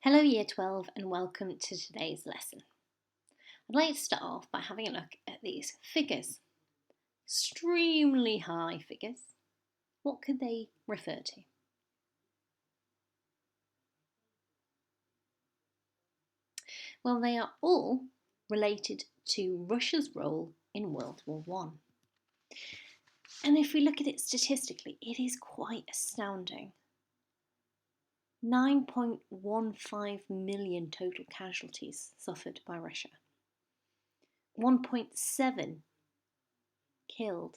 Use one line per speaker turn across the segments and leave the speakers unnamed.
Hello Year 12 and welcome to today's lesson. I'd like to start off by having a look at these figures. Extremely high figures. What could they refer to? Well, they are all related to Russia's role in World War I. And if we look at it statistically, it is quite astounding. 9.15 million total casualties suffered by Russia. 1.7 killed.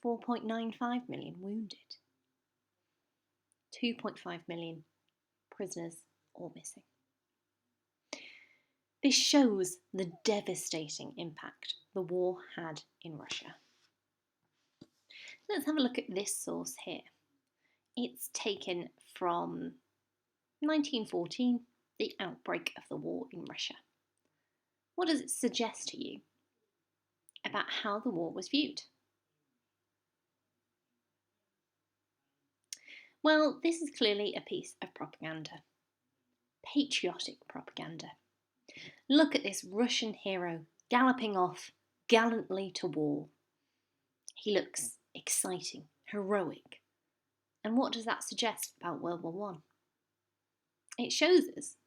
4.95 million wounded. 2.5 million prisoners or missing. This shows the devastating impact the war had in Russia. Let's have a look at this source here. It's taken from 1914, the outbreak of the war in Russia. What does it suggest to you about how the war was viewed? Well, this is clearly a piece of propaganda. Patriotic propaganda. Look at this Russian hero galloping off gallantly to war. He looks exciting, heroic. And what does that suggest about World War I? It shows us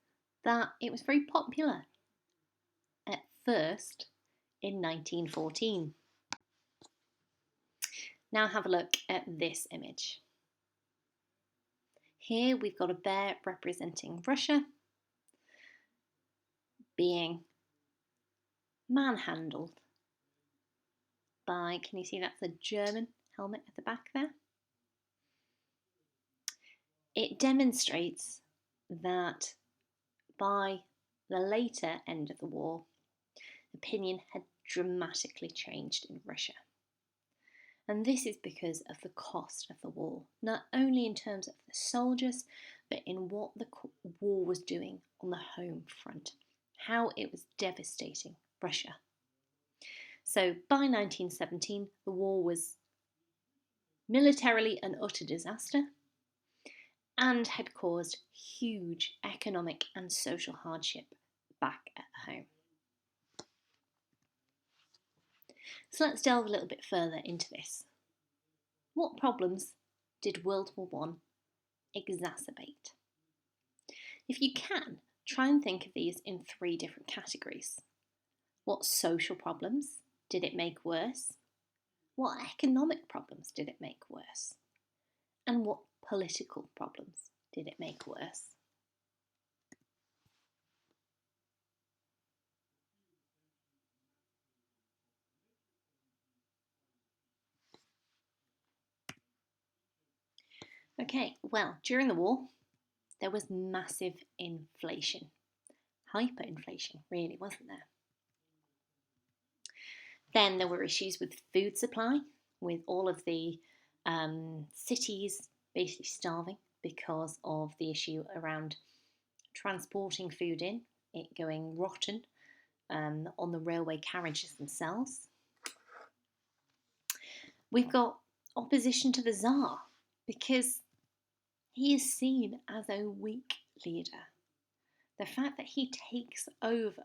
that it was very popular at first in 1914. Now have a look at this image. Here we've got a bear representing Russia being manhandled by, can you see that's a German helmet at the back there? It demonstrates that by the later end of the war, opinion had dramatically changed in Russia. And this is because of the cost of the war, not only in terms of the soldiers, but in what the war was doing on the home front, how it was devastating Russia. So by 1917, the war was militarily an utter disaster and had caused huge economic and social hardship back at home. So let's delve a little bit further into this. What problems did World War I exacerbate? If you can, try and think of these in three different categories. What social problems did it make worse? What economic problems did it make worse? And what political problems did it make worse? Okay, well, during the war, there was massive inflation. Hyperinflation, really, wasn't there? Then there were issues with food supply, with all of the cities basically starving because of the issue around transporting food in, it going rotten on the railway carriages themselves. We've got opposition to the Tsar because he is seen as a weak leader. The fact that he takes over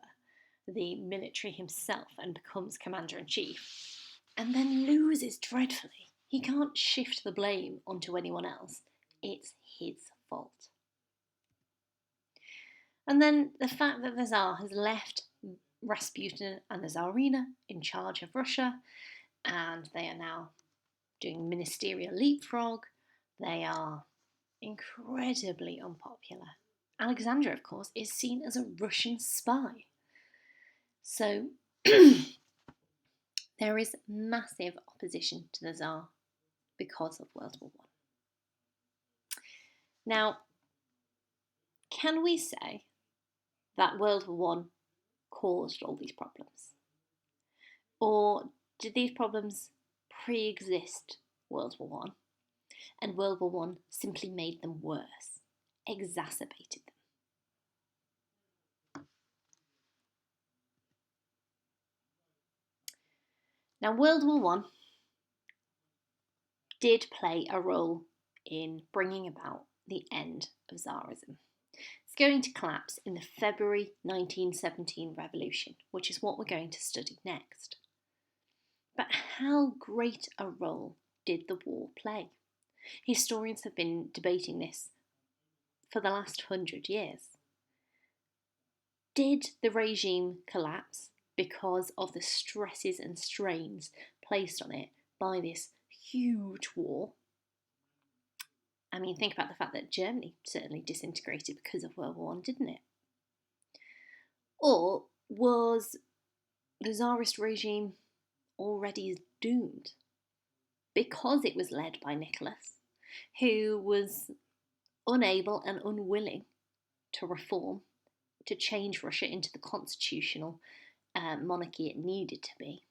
the military himself and becomes commander-in-chief and then loses dreadfully. He can't shift the blame onto anyone else. It's his fault. And then the fact that the Tsar has left Rasputin and the Tsarina in charge of Russia, and they are now doing ministerial leapfrog. They are incredibly unpopular. Alexandra, of course, is seen as a Russian spy. So there is massive opposition to the Tsar because of World War I. Now, can we say that World War I caused all these problems? Or did these problems pre-exist World War I and World War I simply made them worse, exacerbated them? Now, World War I did play a role in bringing about the end of Tsarism. It's going to collapse in the February 1917 revolution, which is what we're going to study next. But how great a role did the war play? Historians have been debating this for the last 100 years. Did the regime collapse because of the stresses and strains placed on it by this huge war? I mean, think about the fact that Germany certainly disintegrated because of World War I, didn't it? Or was the Tsarist regime already doomed because it was led by Nicholas, who was unable and unwilling to reform, to change Russia into the constitutional monarchy it needed to be,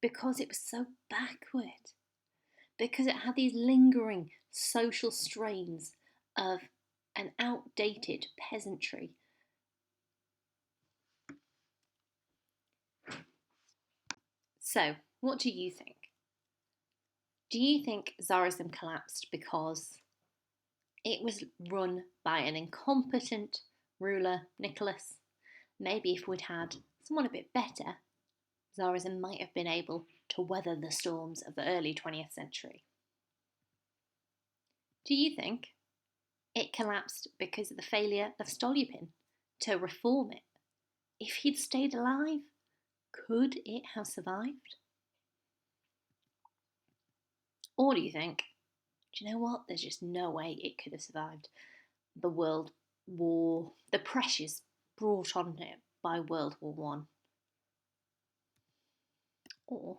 because it was so backward, because it had these lingering social strains of an outdated peasantry. So, what do you think? Do you think Tsarism collapsed because it was run by an incompetent ruler, Nicholas? Maybe if we'd had someone a bit better, Tsarism might have been able to weather the storms of the early 20th century. Do you think it collapsed because of the failure of Stolypin to reform it? If he'd stayed alive, could it have survived? Or do you think, do you know what, there's just no way it could have survived the World War, the pressures brought on it by World War One? Or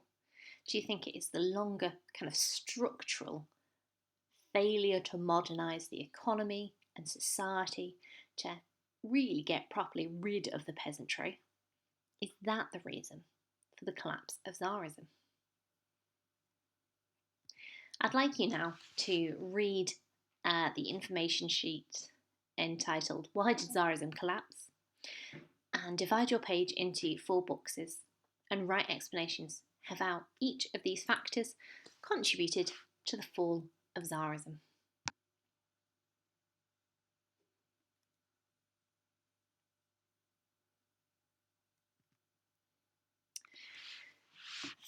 do you think it is the longer kind of structural failure to modernise the economy and society, to really get properly rid of the peasantry? Is that the reason for the collapse of Tsarism? I'd like you now to read the information sheet entitled "Why Did Tsarism Collapse?" and divide your page into 4 boxes and write explanations of how each of these factors contributed to the fall of Tsarism.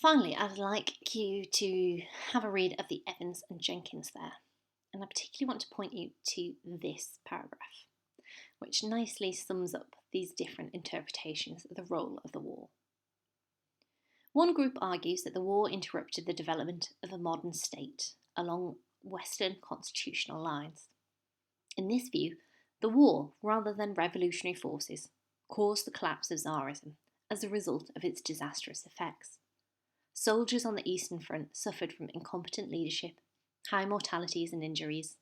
Finally, I'd like you to have a read of the Evans and Jenkins there, and I particularly want to point you to this paragraph, which nicely sums up these different interpretations of the role of the war. One group argues that the war interrupted the development of a modern state along Western constitutional lines. In this view, the war, rather than revolutionary forces, caused the collapse of Tsarism as a result of its disastrous effects. Soldiers on the Eastern Front suffered from incompetent leadership, high mortalities and injuries,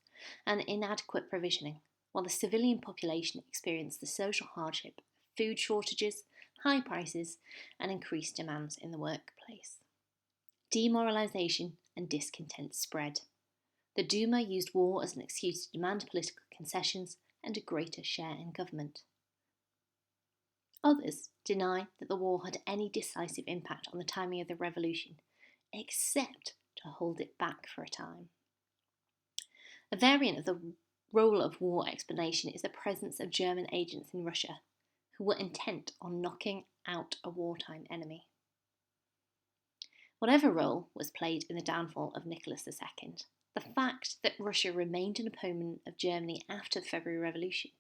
and inadequate provisioning, while the civilian population experienced the social hardship of food shortages, high prices, and increased demands in the workplace. Demoralisation and discontent spread. The Duma used war as an excuse to demand political concessions and a greater share in government. Others deny that the war had any decisive impact on the timing of the revolution, except to hold it back for a time. A variant of the role of war explanation is the presence of German agents in Russia who were intent on knocking out a wartime enemy. Whatever role was played in the downfall of Nicholas II, the fact that Russia remained an opponent of Germany after the February Revolution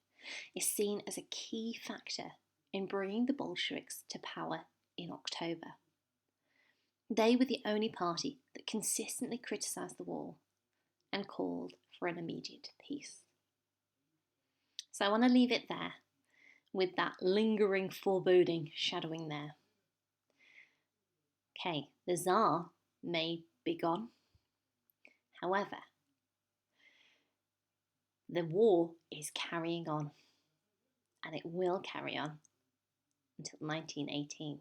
is seen as a key factor in bringing the Bolsheviks to power in October. They were the only party that consistently criticised the war and called for an immediate peace. So I want to leave it there, with that lingering foreboding shadowing there. Okay, the Tsar may be gone. However, the war is carrying on, and it will carry on until 1918.